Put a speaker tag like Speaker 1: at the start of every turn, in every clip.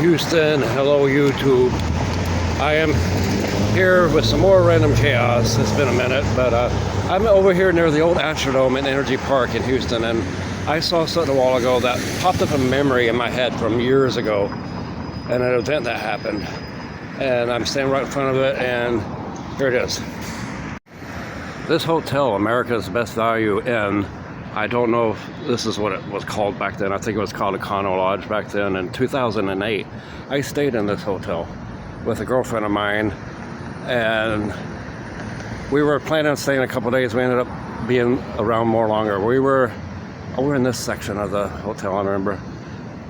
Speaker 1: Houston, hello YouTube. I am here with some more random chaos. It's been a minute, but I'm over here near the old Astrodome in NRG Park in Houston, and I saw something a while ago that popped up a memory in my head from years ago, and an event that happened. And I'm standing right in front of it, and here it is. This hotel, America's Best Value Inn, I don't know if this is what it was called back then. I think it was called a Carnival Lodge back then. In 2008, I stayed in this hotel with a girlfriend of mine, and we were planning on staying a couple days. We ended up being around more longer. We were over in this section of the hotel, I remember.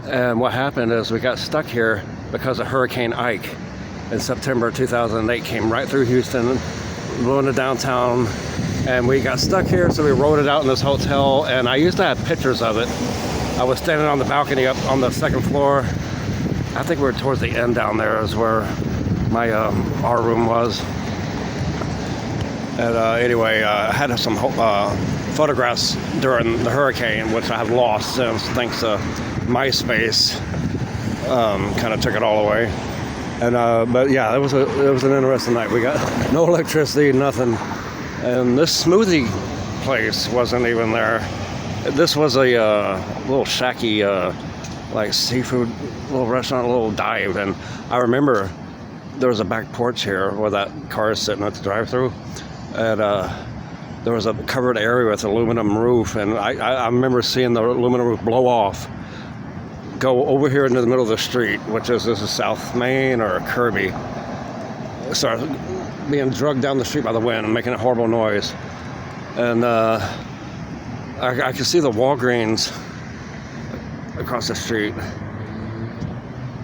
Speaker 1: And what happened is we got stuck here because of Hurricane Ike in September 2008. Came right through Houston, blew into downtown, and we got stuck here, so we rode it out in this hotel, and I used to have pictures of it. I was standing on the balcony up on the second floor. I think we were towards the end down there is where my our room was. And anyway, I had some photographs during the hurricane, which I have lost since, thanks to MySpace. Kind of took it all away. And but yeah, it was an interesting night. We got no electricity, nothing. And this smoothie place wasn't even there. This was a little shacky, like seafood, little restaurant, a little dive. And I remember there was a back porch here where that car is sitting at the drive-thru. And there was a covered area with aluminum roof. And I remember seeing the aluminum roof blow off, go over here into the middle of the street, which is, this is South Main or Kirby. Start being drugged down the street by the wind and making a horrible noise. And I could see the Walgreens across the street.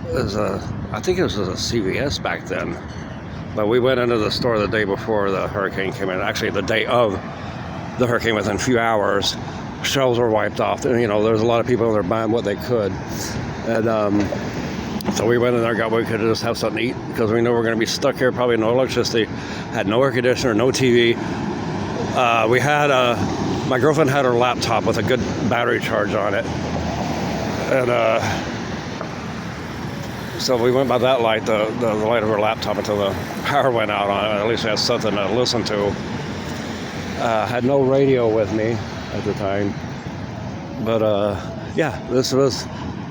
Speaker 1: I think it was a CVS back then. But we went into the store the day before the hurricane came in. Actually, the day of the hurricane, within a few hours. Shelves were wiped off. And, you know, there was a lot of people in there buying what they could. And so we went in there, got what we could just have something to eat, because we know we're going to be stuck here, probably no electricity, had no air conditioner, no TV. We had, my girlfriend had her laptop with a good battery charge on it. And so we went by that light, the light of her laptop, until the power went out on it. At least we had something to listen to. Had no radio with me at the time. But yeah, this was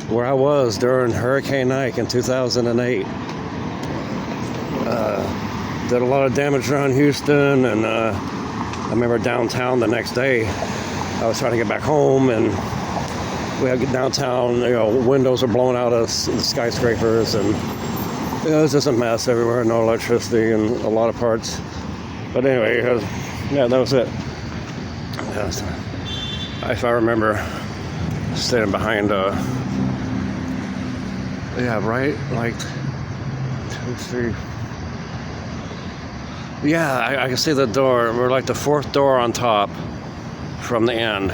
Speaker 1: where I was during Hurricane Ike in 2008. Did a lot of damage around Houston, and I remember downtown the next day. I was trying to get back home, and we had downtown, you know, windows were blown out of the skyscrapers, and it was just a mess everywhere, no electricity in a lot of parts. But anyway, yeah, that was it. If I remember, standing behind yeah, right, like 2, 3. Yeah, I can see the door. We're like the fourth door on top from the end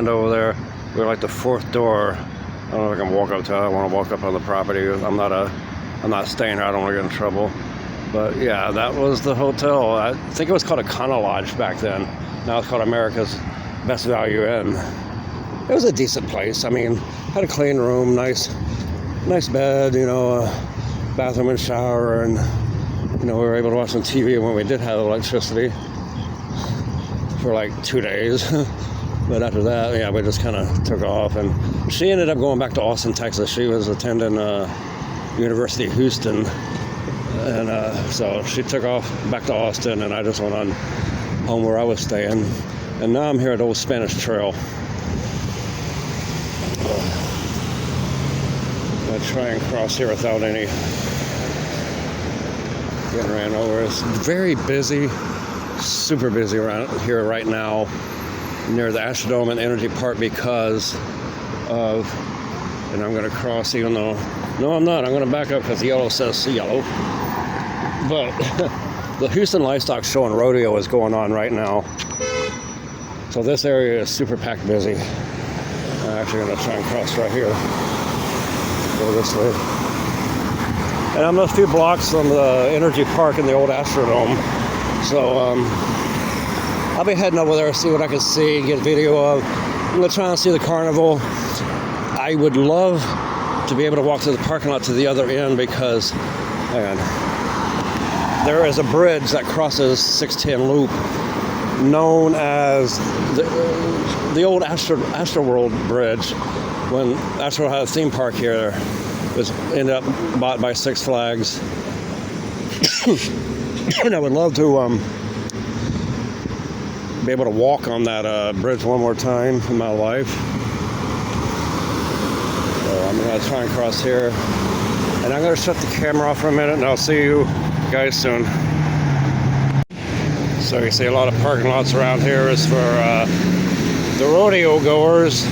Speaker 1: over there. We're like the fourth door. I don't know if I can walk up to it. I want to walk up on the property. I'm not staying here. I don't want to get in trouble. But yeah, that was the hotel. I think it was called a Carnival Lodge back then. Now it's called America's Best Value Inn. It was a decent place. I mean, had a clean room, nice bed, you know, bathroom and shower, and you know, we were able to watch some TV when we did have electricity for like 2 days. But after that, yeah, we just kind of took off. And she ended up going back to Austin, Texas. She was attending University of Houston, and so she took off back to Austin, and I just went on home where I was staying. And now I'm here at Old Spanish Trail. I'm gonna try and cross here without any getting ran over. It's very busy, super busy around here right now near the Astrodome and NRG Park because of, and I'm going to cross even though, no I'm not, I'm going to back up because the yellow says yellow. But the Houston Livestock show and Rodeo is going on right now. So this area is super packed busy. I'm actually going to try and cross right here. Go this way. And I'm a few blocks from the NRG Park in the old Astrodome. So I'll be heading over there, see what I can see, get a video of. I'm going to try and see the Carnival. I would love to be able to walk to the parking lot to the other end because, hang on, there is a bridge that crosses 610 Loop known as the old Astro World Bridge. When Astro had a theme park here, it was ended up bought by Six Flags. And I would love to be able to walk on that bridge one more time in my life. So I'm going to try and cross here. And I'm going to shut the camera off for a minute, and I'll see you guys soon. So you see a lot of parking lots around here is for the rodeo goers.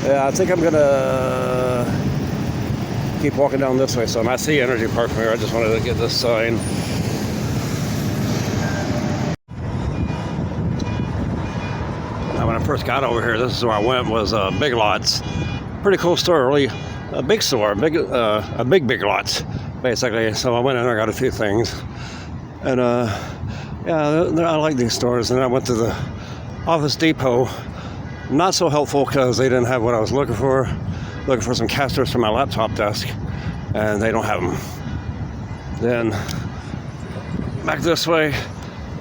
Speaker 1: Yeah, I think I'm gonna keep walking down this way. So I see NRG Park from here. I just wanted to get this sign. Now, when I first got over here, this is where I went, was Big Lots. Pretty cool store, really. A big store, a big Lots, basically. So I went in there, got a few things. And yeah, I like these stores. And I went to the Office Depot. Not so helpful because they didn't have what I was looking for. Looking for some casters for my laptop desk, and they don't have them. Then back this way.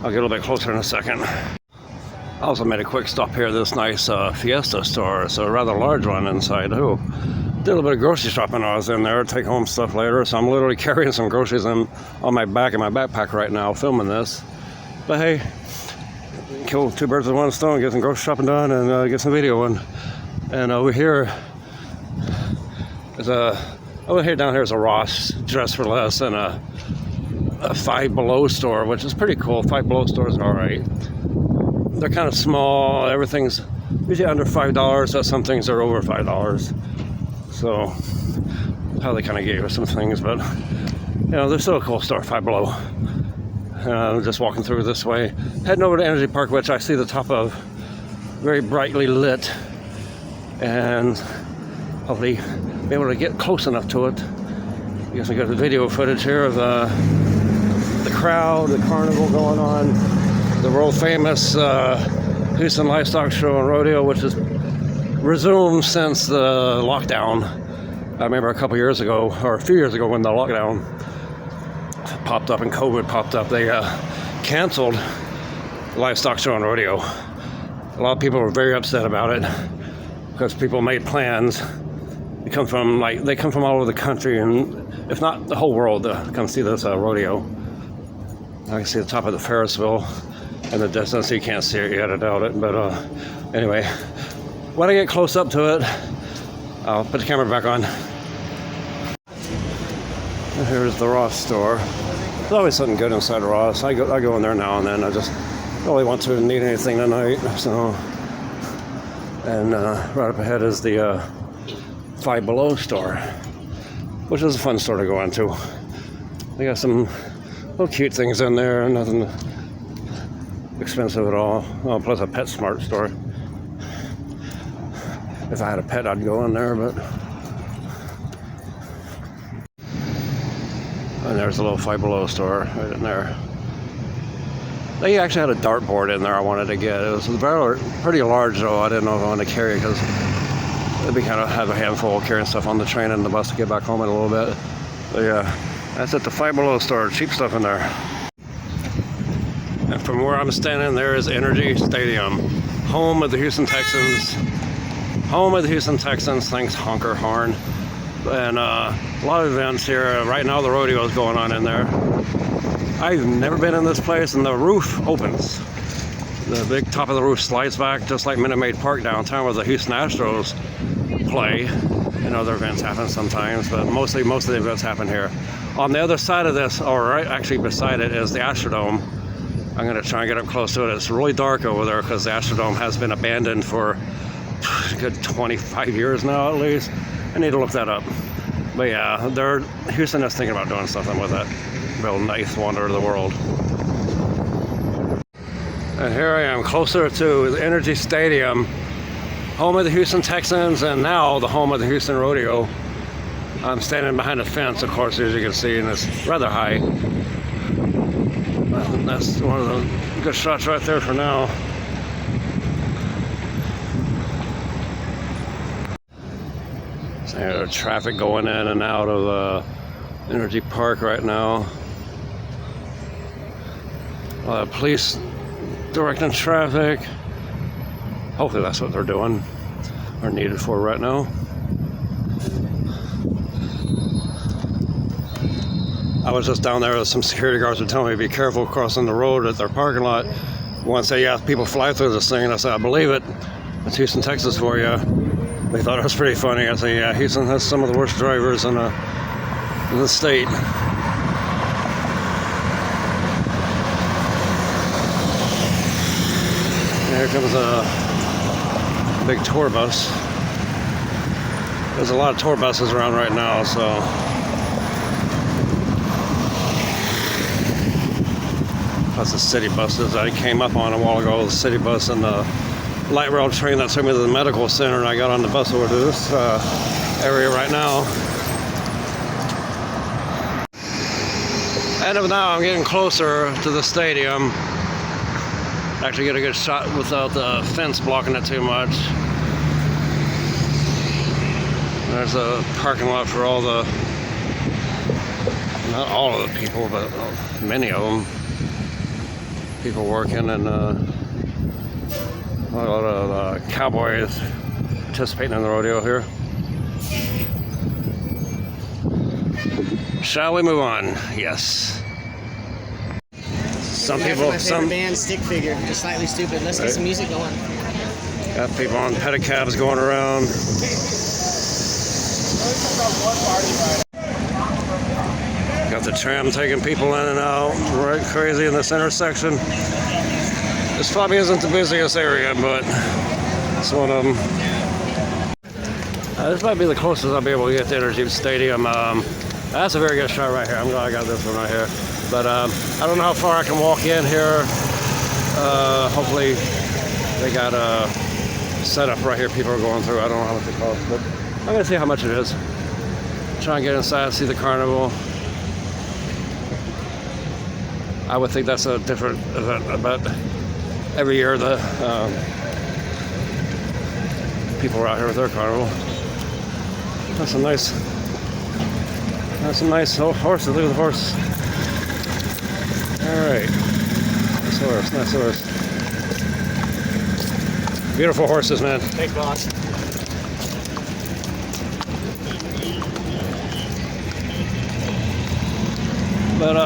Speaker 1: I'll get a little bit closer in a second. I also made a quick stop here at this nice Fiesta store. It's a rather large one inside too. Did a little bit of grocery shopping while I was in there. Take home stuff later. So I'm literally carrying some groceries on my back in my backpack right now, filming this. But hey, kill two birds with one stone, get some grocery shopping done, and get some video in. And over here is down here is a Ross, Dress for Less, and a Five Below store, which is pretty cool. Five Below stores are alright. They're kind of small. Everything's usually under $5, so some things are over $5. So how they kind of gave us some things, but you know, they're still a cool store. Five Below. I'm just walking through this way, heading over to NRG Park, which I see the top of, very brightly lit, and hopefully be able to get close enough to it. I guess I got the video footage here of the crowd, the carnival going on, the world famous Houston Livestock Show and Rodeo, which has resumed since the lockdown. I remember a few years ago when the lockdown popped up and COVID popped up, they canceled Livestock Show and Rodeo. A lot of people were very upset about it because people made plans. They come from all over the country, and if not the whole world, to come see this rodeo. I can see the top of the Ferris wheel in the distance. You can't see it yet, I doubt it. But anyway, when I get close up to it, I'll put the camera back on. And here's the Ross store. There's always something good inside Ross. I go in there now and then. I just really want to need anything tonight. So, and right up ahead is the Five Below store, which is a fun store to go into. They got some little cute things in there, nothing expensive at all. Oh, plus a PetSmart store. If I had a pet, I'd go in there, but. And there's a little Five Below store right in there. They actually had a dartboard in there I wanted to get. It was pretty large though. I didn't know if I wanted to carry it because it'd be kind of have a handful carrying stuff on the train and the bus to get back home in a little bit. But yeah, that's at the Five Below store. Cheap stuff in there. And from where I'm standing, there is NRG Stadium, home of the Houston Texans. Home of the Houston Texans. Thanks, Honker Horn. And a lot of events here. Right now the rodeo is going on in there. I've never been in this place, and the roof opens. The big top of the roof slides back, just like Minute Maid Park downtown where the Houston Astros play. And other events happen sometimes, but most of the events happen here. On the other side of this, or right actually beside it, is the Astrodome. I'm going to try and get up close to it. It's really dark over there because the Astrodome has been abandoned for a good 25 years now at least. I need to look that up. But yeah, Houston is thinking about doing something with that real nice wonder of the world. And here I am closer to the NRG Stadium, home of the Houston Texans and now the home of the Houston Rodeo. I'm standing behind a fence, of course, as you can see, and it's rather high. That's one of the good shots right there for now. So, traffic going in and out of NRG Park right now. Police directing traffic. Hopefully that's what they're doing or needed for right now. I was just down there with some security guards were telling me be careful crossing the road at their parking lot. Once they yeah, people fly through this thing, and I said, I believe it. It's Houston, Texas for you. They thought it was pretty funny. I said, yeah, Houston has some of the worst drivers in the state. Here comes a big tour bus. There's a lot of tour buses around right now, so. That's the city buses I came up on a while ago. The city bus and the light rail train that took me to the medical center, and I got on the bus over to this area right now. And now I'm getting closer to the stadium. Actually get a good shot without the fence blocking it too much. There's a parking lot for all the, not all of the people, but many of them. People working, and a lot of cowboys participating in the rodeo here. Shall we move on? Yes. Some people,
Speaker 2: my favorite band, Stick Figure, just slightly stupid. Let's get some music going.
Speaker 1: Got people on pedicabs going around. Got the tram taking people in and out, right crazy in this intersection. This probably isn't the busiest area, but it's one of them. This might be the closest I'll be able to get to NRG Stadium. That's a very good shot right here. I'm glad I got this one right here. But I don't know how far I can walk in here. Hopefully they got a setup right here people are going through. I don't know how much it costs, but I'm gonna see how much it is. Try and get inside and see the carnival. I would think that's a different event, but every year the people are out here with their carnival. That's a nice horse. Look at the horse. All right, nice horse. Beautiful horses, man.
Speaker 2: Thanks, boss.
Speaker 1: But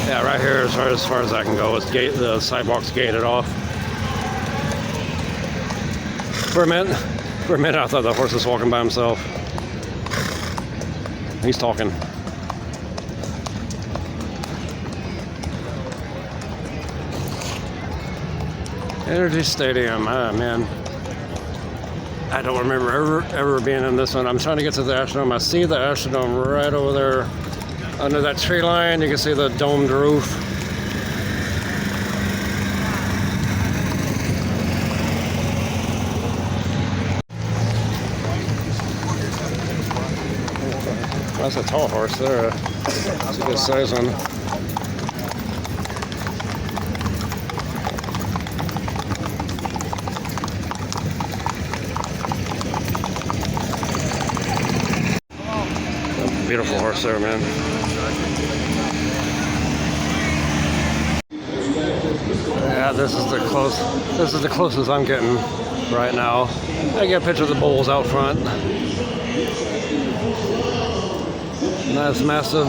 Speaker 1: yeah, right here, as far as I can go, the sidewalk's gated off. For a minute, I thought the horse was walking by himself. He's talking. NRG Stadium, man. I don't remember ever being in this one. I'm trying to get to the Astrodome. I see the Astrodome right over there under that tree line. You can see the domed roof. That's a tall horse there. That's a good size one. Beautiful horse there, man. Yeah, this is the closest I'm getting right now. I get a picture of the bulls out front. Nice massive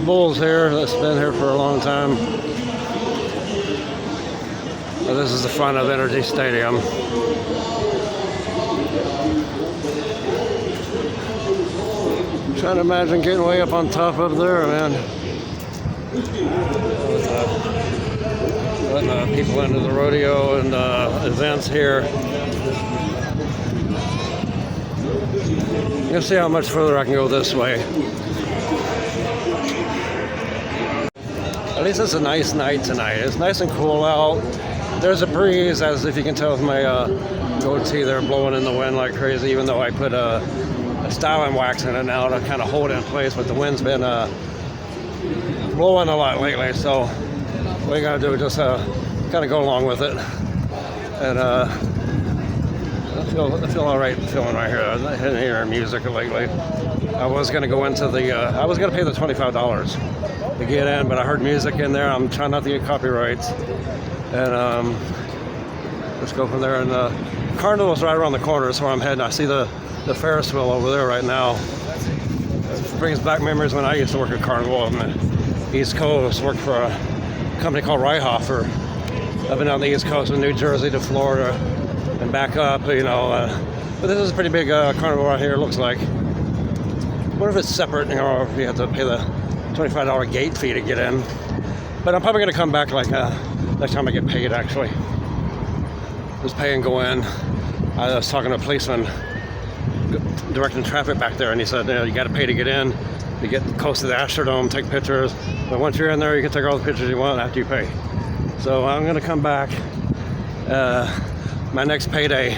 Speaker 1: bulls here that's been here for a long time. But this is the front of NRG Stadium. Trying to imagine getting way up on top up there, man. Letting people into the rodeo and events here. You'll see how much further I can go this way. At least it's a nice night tonight. It's nice and cool out. There's a breeze, as if you can tell with my goatee there, blowing in the wind like crazy, even though I put a styling wax in it now to kind of hold it in place, but the wind's been blowing a lot lately, so what you gotta do is just kind of go along with it and I feel all right filming right here. I didn't hear music lately. I was gonna go into the. I was gonna pay the $25 to get in, but I heard music in there. I'm trying not to get copyrights, and let's go from there. And Carnival's right around the corner. That's where I'm heading. I see the Ferris wheel over there right now. It brings back memories when I used to work at Carnival on the East Coast. Worked for a company called Ryhofer. I've been on the East Coast from New Jersey to Florida and back up, you know. But this is a pretty big carnival right here, it looks like. I wonder if it's separate, you know, or if you have to pay the $25 gate fee to get in. But I'm probably going to come back like next time I get paid, actually. Just pay and go in. I was talking to a policeman directing traffic back there, and he said, you know, you got to pay to get in. You get close to the Astrodome, take pictures. But once you're in there, you can take all the pictures you want after you pay. So I'm going to come back my next payday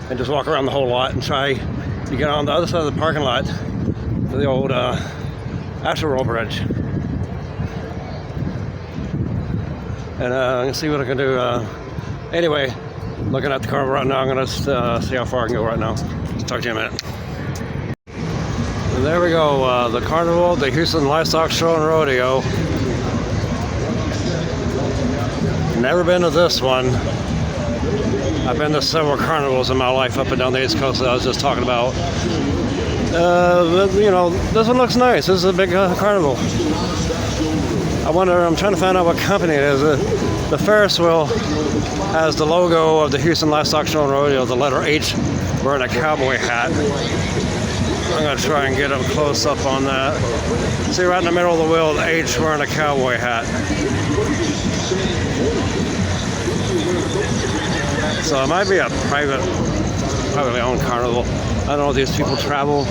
Speaker 1: and just walk around the whole lot and try to get on the other side of the parking lot to the old Astrodome bridge. And I'm going to see what I can do. Anyway, looking at the carnival right now, I'm going to see how far I can go right now. Talk to you in a minute. And there we go, the carnival, the Houston Livestock Show and Rodeo. Never been to this one. I've been to several carnivals in my life up and down the East Coast that I was just talking about. But, you know, this one looks nice. This is a big carnival. I'm trying to find out what company it is. The Ferris wheel has the logo of the Houston Livestock Show and Rodeo, the letter H, wearing a cowboy hat. I'm going to try and get up close up on that. See right in the middle of the wheel, the H wearing a cowboy hat. So it might be a privately owned carnival. I don't know if these people travel.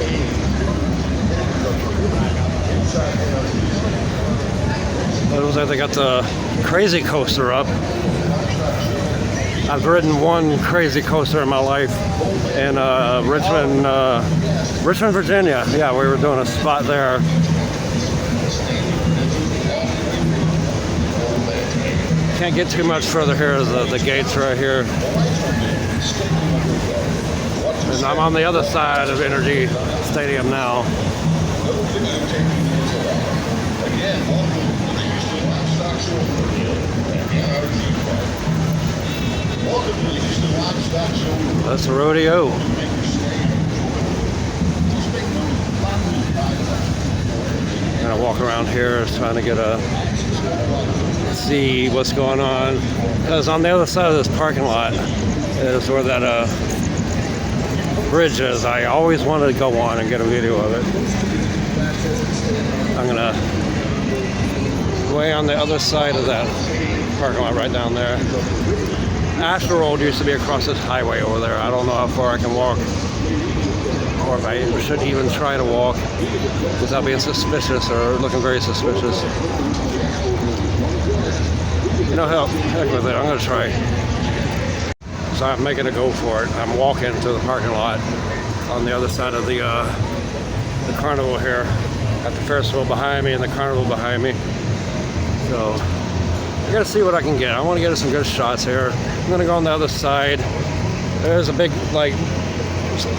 Speaker 1: It looks like they got the crazy coaster up. I've ridden one crazy coaster in my life in Richmond, Virginia. Yeah, we were doing a spot there. Can't get too much further here. The gates right here. And I'm on the other side of NRG Stadium now. That's a rodeo. I'm gonna walk around here trying to get see what's going on, because on the other side of this parking lot is where that bridge is. I always wanted to go on and get a video of it. I'm gonna way on the other side of that parking lot right down there. Astrodome used to be across this highway over there. I don't know how far I can walk, or if I should even try to walk without being suspicious or looking very suspicious. You know, heck with it, I'm gonna try. So I'm making a go for it. I'm walking to the parking lot on the other side of the carnival here. Got the Ferris wheel behind me and the carnival behind me. So I gotta see what I can get. I want to get some good shots here. I'm gonna go on the other side. There's a big, like,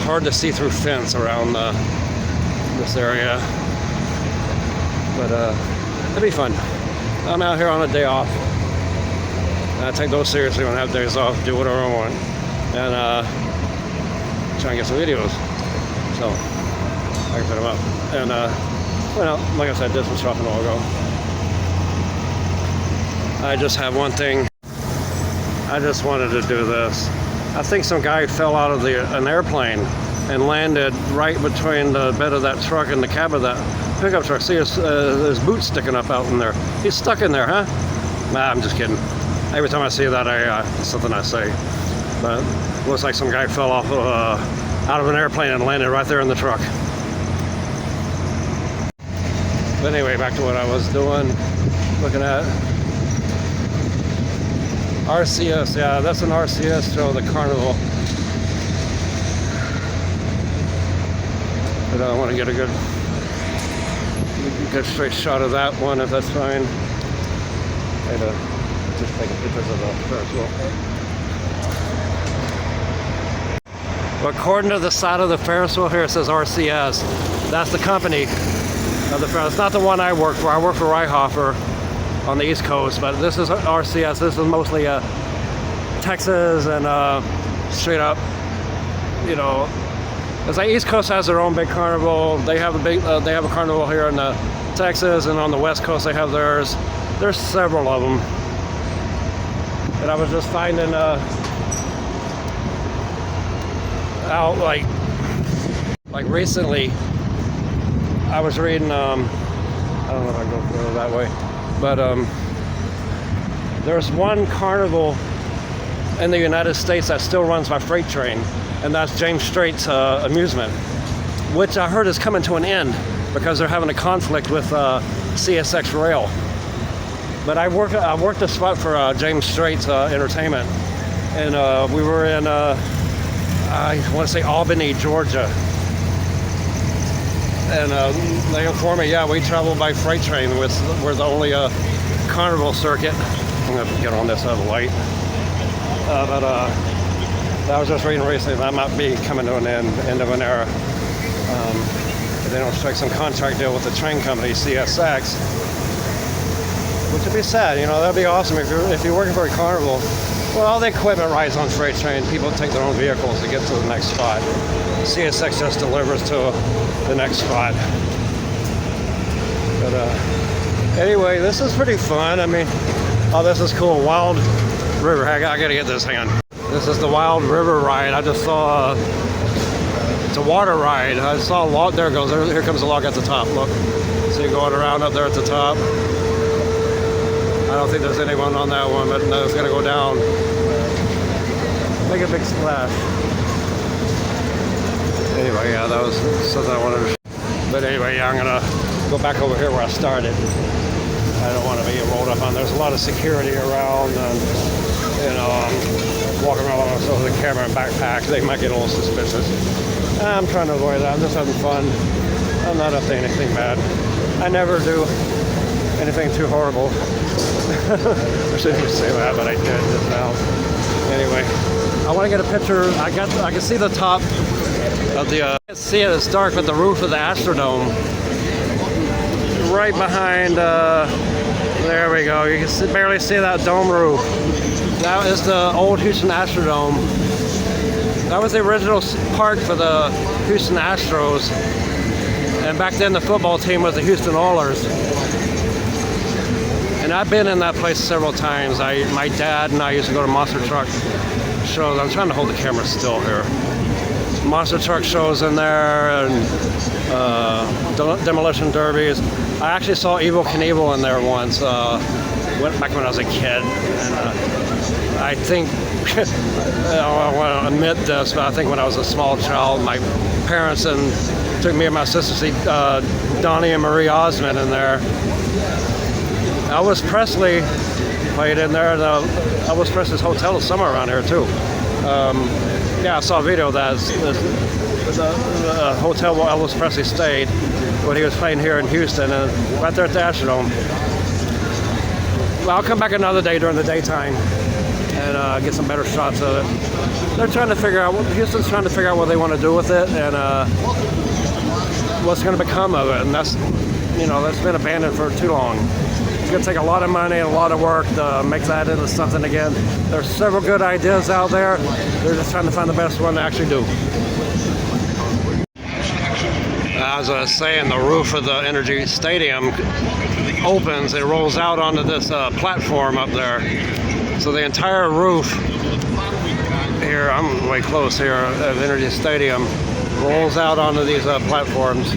Speaker 1: hard to see through fence around this area, but it'll be fun. I'm out here on a day off, and I take those seriously when I have days off. Do whatever I want, and try and get some videos. So I can put them up. And well, like I said, did some shopping a while ago. I just have one thing. I just wanted to do this. I think some guy fell out of an airplane and landed right between the bed of that truck and the cab of that pickup truck. See his boots sticking up out in there. He's stuck in there, huh? Nah, I'm just kidding. Every time I see that, it's something I say. But it looks like some guy fell off out of an airplane and landed right there in the truck. But anyway, back to what I was doing, looking at. RCS, yeah, that's an RCS show, the Carnival. But I want to get a good straight shot of that one, if that's fine. And just taking pictures of the Ferris wheel. But according to the side of the Ferris wheel here, it says RCS. That's the company of the Ferris. It's not the one I work for. I work for Reihofer on the East Coast, but this is RCS. This is mostly Texas and straight up, you know. It's like East Coast has their own big carnival. They have they have a carnival here in Texas, and on the West Coast they have theirs. There's several of them. And I was just finding out like recently I was reading I don't know if I can go that way, but there's one carnival in the United States that still runs by freight train, and that's James Strait's amusement, which I heard is coming to an end because they're having a conflict with CSX Rail. But I worked a spot for James Strait's entertainment, and we were in I want to say Albany, Georgia, and they informed me, yeah, we travel by freight train. We're the only carnival circuit. I'm gonna get on this other light, but I was just reading recently that might be coming to an end of an era. If they don't strike some contract deal with the train company CSX, which would be sad. You know, that'd be awesome if you're working for a carnival. Well, all the equipment rides on freight train. People take their own vehicles to get to the next spot. CSX just delivers to the next spot. But anyway, this is pretty fun. I mean, oh, this is cool. Wild River. I gotta get this. Hang on. This is the Wild River ride. I just saw. It's a water ride. I saw a log. There it goes. Here comes the log at the top. Look. So you're going around up there at the top. I don't think there's anyone on that one, but no, it's gonna go down. Make a big splash. Anyway, yeah, that was something I wanted to. But anyway, yeah, I'm gonna go back over here where I started. I don't want to be rolled up on. There's a lot of security around, and you know, I'm walking around with the camera and backpack. They might get a little suspicious. I'm trying to avoid that. I'm just having fun. I'm not up to anything bad. I never do anything too horrible. I shouldn't even say that, but I did just now. Anyway, I want to get a picture. I can see the top of the. I can't see it. It's dark, but the roof of the Astrodome, right behind. There we go. You can barely see that dome roof. That is the old Houston Astrodome. That was the original park for the Houston Astros, and back then the football team was the Houston Oilers. And I've been in that place several times. My dad and I used to go to monster truck shows. I'm trying to hold the camera still here. Monster truck shows in there, and demolition derbies. I actually saw Evel Knievel in there once, back when I was a kid. And I think, I want to admit this, but I think when I was a small child, my parents took me and my sister to see Donnie and Marie Osmond in there. Elvis Presley played in there, and Elvis Presley's hotel is somewhere around here too. Yeah, I saw a video of that. The hotel where Elvis Presley stayed when he was playing here in Houston, and right there at the Astrodome. Well, I'll come back another day during the daytime and get some better shots of it. They're trying to figure out, Houston's trying to figure out what they want to do with it and what's going to become of it, and that's been abandoned for too long. It's going to take a lot of money and a lot of work to make that into something again. There's several good ideas out there. They're just trying to find the best one to actually do. As I was saying, the roof of the NRG Stadium opens. It rolls out onto this platform up there. So the entire roof here, I'm way close here, of NRG Stadium, rolls out onto these platforms.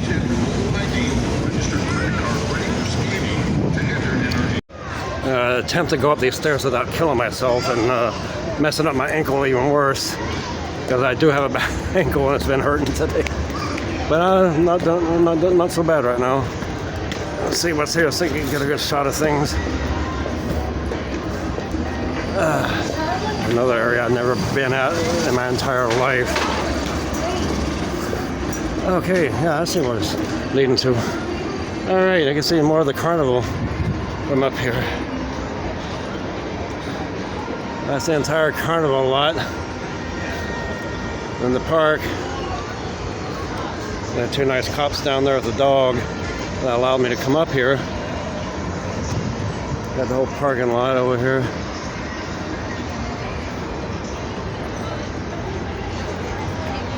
Speaker 1: Attempt to go up these stairs without killing myself and messing up my ankle even worse, because I do have a bad ankle and it's been hurting today. But not so bad right now. Let's see what's here. See if we can get a good shot of things. Another area I've never been at in my entire life. Okay, yeah, I see what it's leading to. All right, I can see more of the carnival from up here. That's the entire carnival lot. in the park. There are two nice cops down there with the dog that allowed me to come up here. Got the whole parking lot over here.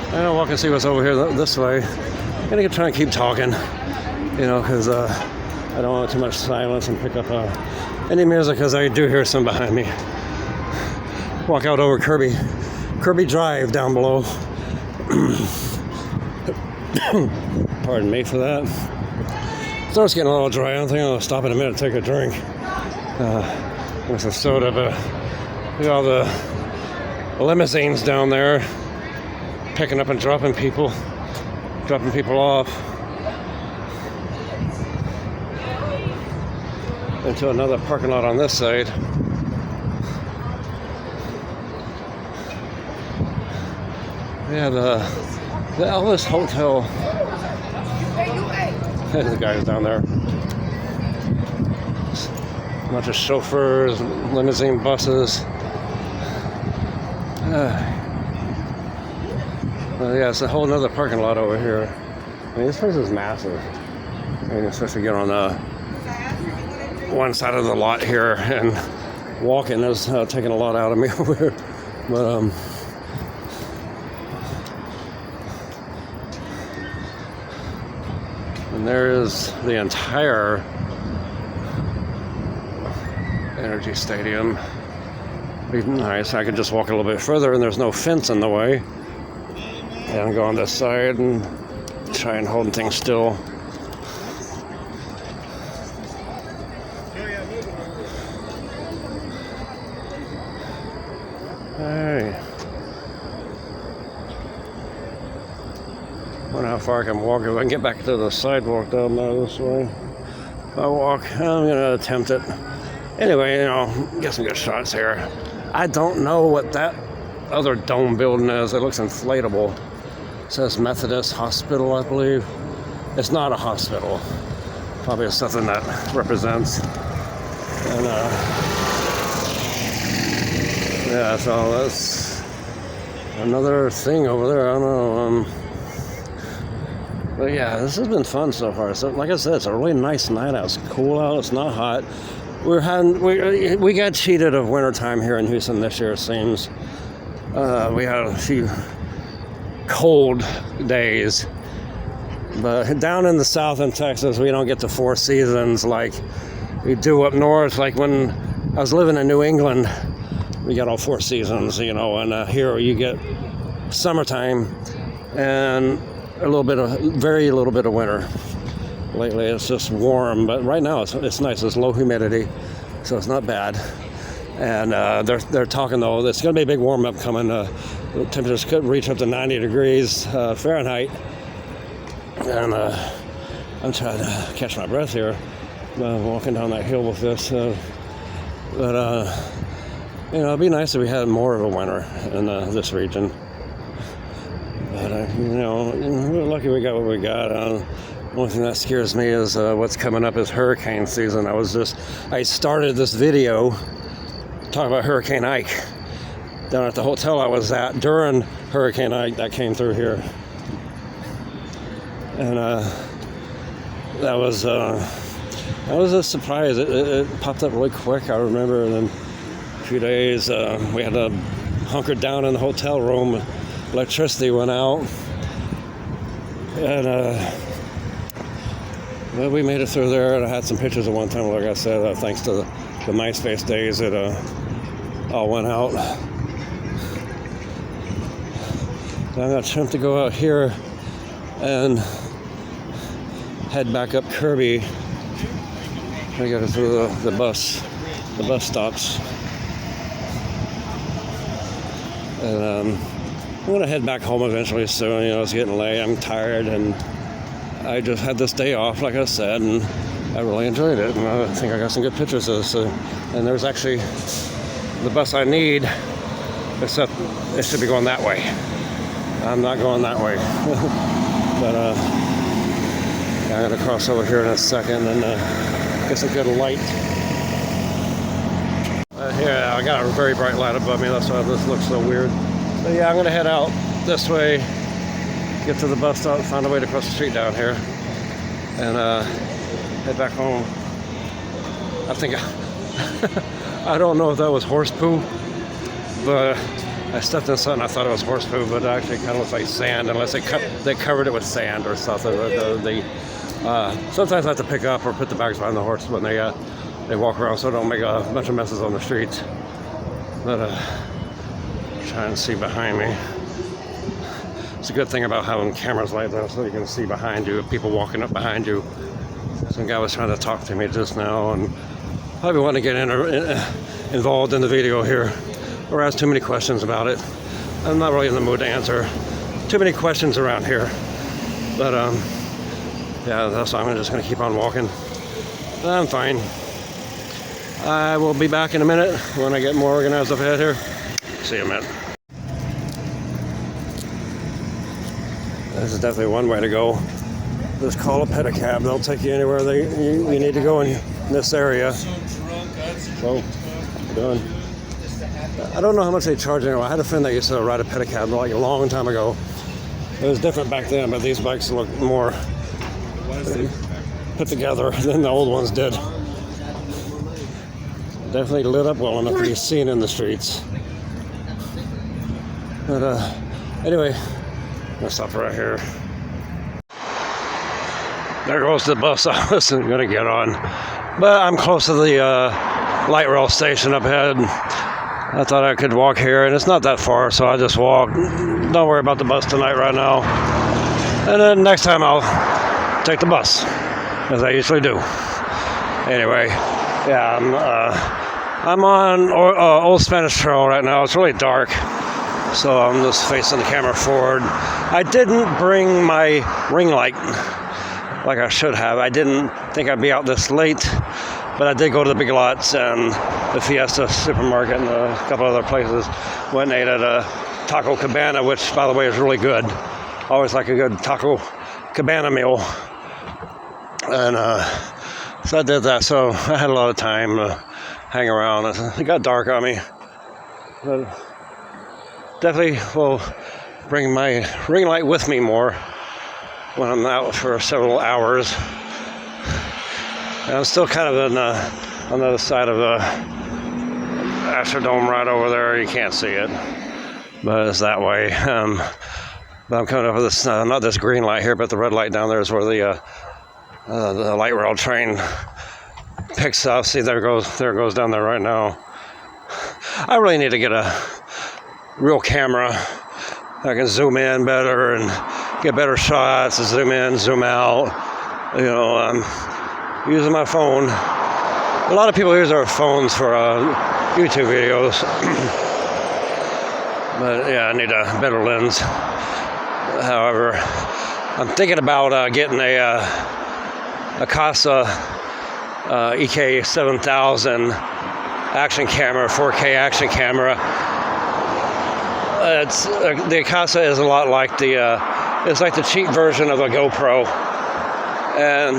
Speaker 1: I'm gonna walk and see what's over here this way. I'm gonna try and keep talking, you know, because I don't want too much silence and pick up any music, because I do hear some behind me. Walk out over Kirby Drive down below. Pardon me for that. Throat's getting a little dry. I don't think I'll stop in a minute and take a drink with some soda. But look at all the limousines down there picking up and dropping people off into another parking lot on this side. Yeah, the Elvis Hotel. There's the guys down there. A bunch of chauffeurs, limousine buses. Yeah, it's a whole nother parking lot over here. I mean, this place is massive. I mean, especially get on one side of the lot here, and walking is taking a lot out of me over here. But and there is the entire NRG Stadium. Be nice. I could just walk a little bit further, and there's no fence in the way. And go on this side and try and hold things still. Hey. Wonder how far I can walk. If I can get back to the sidewalk down there this way. If I walk, I'm gonna attempt it. Anyway, you know, get some good shots here. I don't know what that other dome building is. It looks inflatable. It says Methodist Hospital, I believe. It's not a hospital. Probably something that represents. And yeah, so that's another thing over there. I don't know. But yeah, this has been fun so far. So, like I said, it's a really nice night out. It's cool out. It's not hot. We got cheated of wintertime here in Houston this year, it seems. We had a few cold days, but down in the south in Texas, we don't get the four seasons like we do up north. Like when I was living in New England, we got all four seasons, you know, and here you get summertime and very little bit of winter. Lately it's just warm, but right now it's nice. It's low humidity, so it's not bad. And they're talking though, there's going to be a big warm up coming. Temperatures could reach up to 90 degrees Fahrenheit. And I'm trying to catch my breath here, walking down that hill with this. But you know, it'd be nice if we had more of a winter in this region. But you know, we're lucky we got what we got. One thing that scares me is what's coming up is hurricane season. I started this video talking about Hurricane Ike down at the hotel I was at during Hurricane Ike that came through here. And that was a surprise. It popped up really quick. I remember in a few days we had to hunker down in the hotel room. Electricity went out. And well, we made it through there, and I had some pictures at one time, like I said, thanks to the MySpace days, it all went out. Now I'm going to attempt to go out here and head back up Kirby. I got to through the bus stops. And I'm going to head back home eventually soon. You know, it's getting late, I'm tired, and I just had this day off, like I said, and I really enjoyed it. And I think I got some good pictures of this. And there's actually the bus I need, except it should be going that way. I'm not going that way. But yeah, I'm going to cross over here in a second and get some good light. Here, I got a very bright light above me. That's why this looks so weird. But yeah, I'm going to head out. this way, get to the bus stop, find a way to cross the street down here, and head back home. I think I don't know if that was horse poo, but I stepped in something. I thought it was horse poo, but it actually kind of looks like sand, unless they covered it with sand or something. Sometimes I have to pick up or put the bags behind the horse when they walk around, so don't make a bunch of messes on the streets. But try and see behind me. It's a good thing about having cameras like that, so you can see behind you, people walking up behind you. Some guy was trying to talk to me just now, and probably want to get involved in the video here, or ask too many questions about it. I'm not really in the mood to answer too many questions around here. But yeah, that's why I'm just going to keep on walking. I'm fine. I will be back in a minute when I get more organized up ahead here. See you in a minute. This is definitely one way to go. Just call a pedicab. They'll take you anywhere you need to go in this area. So, done. I don't know how much they charge anyway. I had a friend that used to ride a pedicab like a long time ago. It was different back then, but these bikes look more put together than the old ones did. Definitely lit up well enough to be seen in the streets. But anyway, I'm gonna stop right here. There goes the bus I wasn't gonna get on, but I'm close to the light rail station up ahead. I thought I could walk here, and it's not that far, so I just walk. Don't worry about the bus tonight right now. And then next time I'll take the bus, as I usually do. Anyway, yeah, I'm on Old Spanish Trail right now. It's really dark, so I'm just facing the camera forward. I didn't bring my ring light like I should have. I didn't think I'd be out this late, but I did go to the Big Lots and the Fiesta supermarket and a couple other places. Went and ate at a Taco Cabana, which, by the way, is really good. Always like a good Taco Cabana meal. And so I did that. So I had a lot of time to hang around. It got dark on me. But definitely will bring my ring light with me more when I'm out for several hours. And I'm still kind of on the other side of the Astrodome right over there. You can't see it, but it's that way. But I'm coming up with this, not this green light here, but the red light down there is where the light rail train picks up. See, there it goes down there right now. I really need to get a real camera. I can zoom in better and get better shots, zoom in, zoom out. You know, I'm using my phone. A lot of people use their phones for YouTube videos. But yeah, I need a better lens. However, I'm thinking about getting a Casa Ike 7000 action camera, 4K action camera. The Casa is a lot like it's like the cheap version of a GoPro, and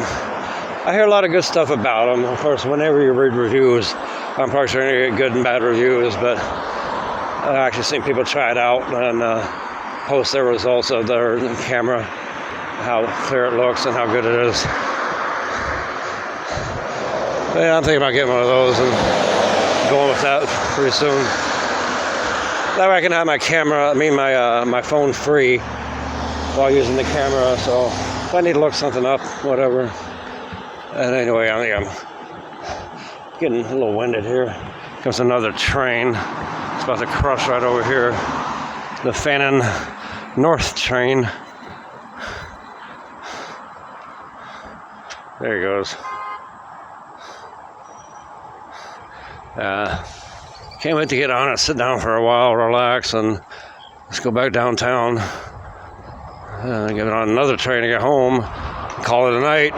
Speaker 1: I hear a lot of good stuff about them. Of course, whenever you read reviews, I'm probably sure you get good and bad reviews, but I've actually seen people try it out and post their results of their camera, how clear it looks and how good it is. But yeah, I'm thinking about getting one of those and going with that pretty soon. That way I can have my camera, my phone free while using the camera. So if I need to look something up, whatever. And anyway, I think I'm getting a little winded here. Comes another train. It's about to cross right over here. The Fannin North train. There he goes. Can't wait to get on it, sit down for a while, relax, and let's go back downtown. Get on another train to get home, call it a night,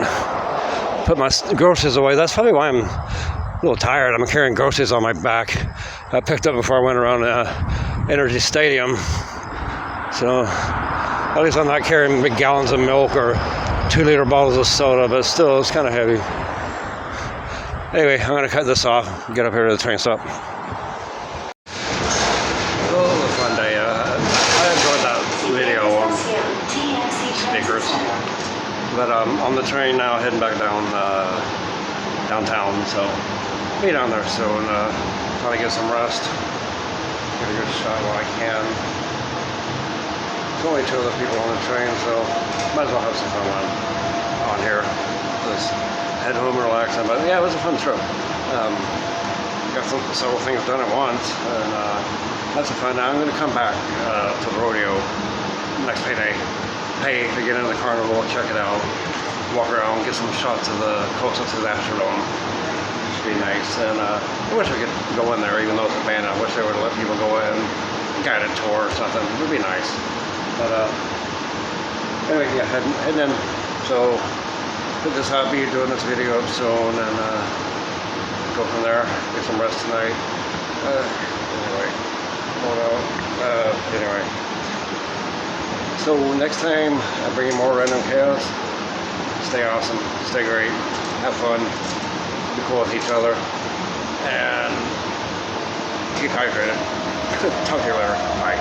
Speaker 1: put my groceries away. That's probably why I'm a little tired. I'm carrying groceries on my back. I picked up before I went around NRG Stadium. So at least I'm not carrying big gallons of milk or 2-liter bottles of soda, but still, it's kind of heavy. Anyway, I'm going to cut this off, get up here to the train stop. Oh, it was a fun day. I enjoyed that But on the train now, heading back downtown. So be down there soon. Trying to get some rest. Get a good shot while I can. There's only 2 other people on the train, so might as well have some fun on here. Just head home and relax. But yeah, it was a fun trip. Got several things done at once, and that's fun. Now I'm going to come back to the rodeo next payday. Pay to get into the Carnival, check it out, walk around, get some shots of the close up to the Astrodome. Should be nice. And I wish I could go in there, even though it's abandoned. I wish they would let people go in, guided tour or something. It would be nice. But anyway, yeah, heading in. So just happy doing this video up soon, and go from there. Get some rest tonight. Anyway. So next time I bring you more random chaos. Stay awesome, stay great, have fun, be cool with each other, and keep hydrated. Talk to you later. Bye.